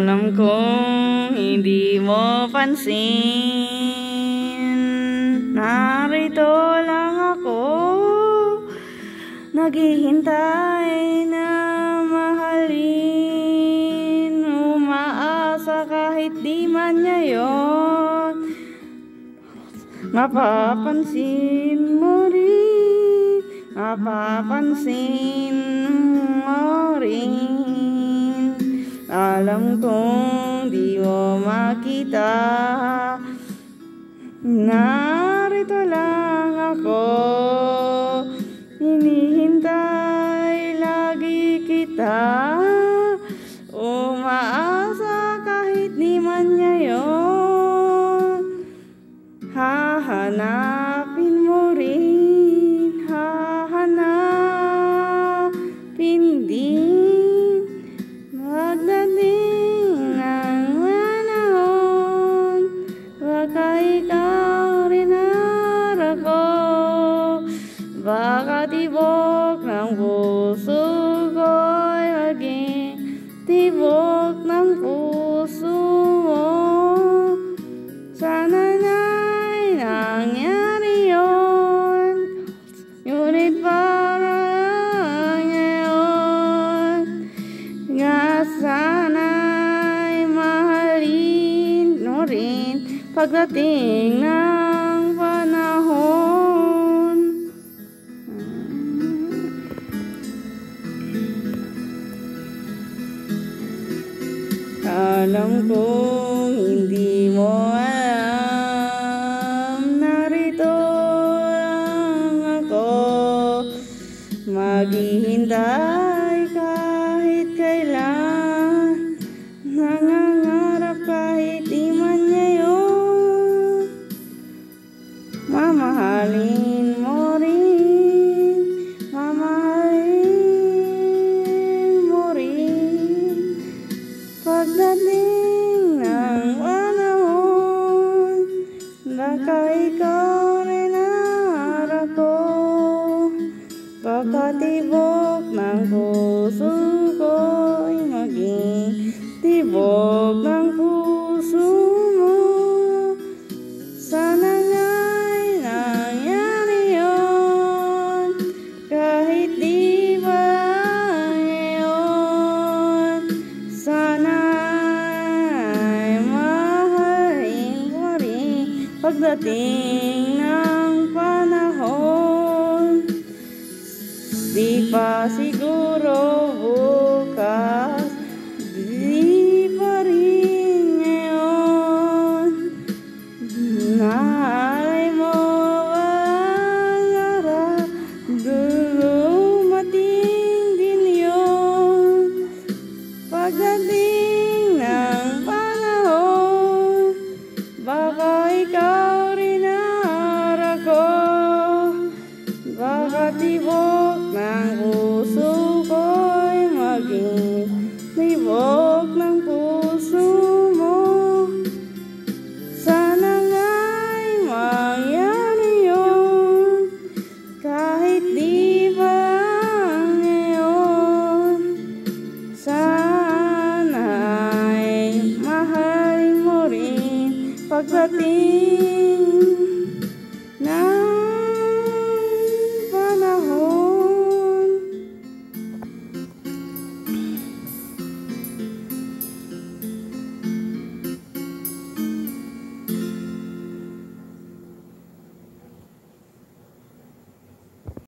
Alam kong hindi mo pansin, narito lang ako, naghihintay na mahalin, umaasa kahit di man ngayon. Mapapansin mo rin, mapapansin mo rin. Alam kong di mo makita, narito lang ako, hinihintay lagi kita, umaasa kahit di man ngayon. Hahanapin mo rin, hahanapin din, pagdating ng panahon, baka ikaw rin narako, baka tibok ng puso ko'y maging tibok ng puso mo. Sana na'y nangyari yun, ngunit para ngayon, nga sana'y mahalin mo rin pagdating ng panahon. Alam kong hindi mo alam, narito lang ako, maghihintay kahit kailan, nangangarap kahit di man ngayon. Mamahalin mo rin, mamahalin mo rin, pagdating ng panahon, baka ikaw rin narako, baka tibok ng puso ko'y maging tibok ng puso mo. Sana nga'y nangyari yun, kahit di ba ngayon. Sana'y mahalin mo rin pagdating ng panahon. Di pa siguro bukas, di pa rin ngayon. Naalay mo ba ang araw, dumating din yun, pagdating ng panahon, baka ikaw rin narako, baka tibok ng puso ko'y maging tibok ng puso mo. Sana nga'y mangyari yun, kahit di ba ngayon. Sana'y mahalin mo rin pagdating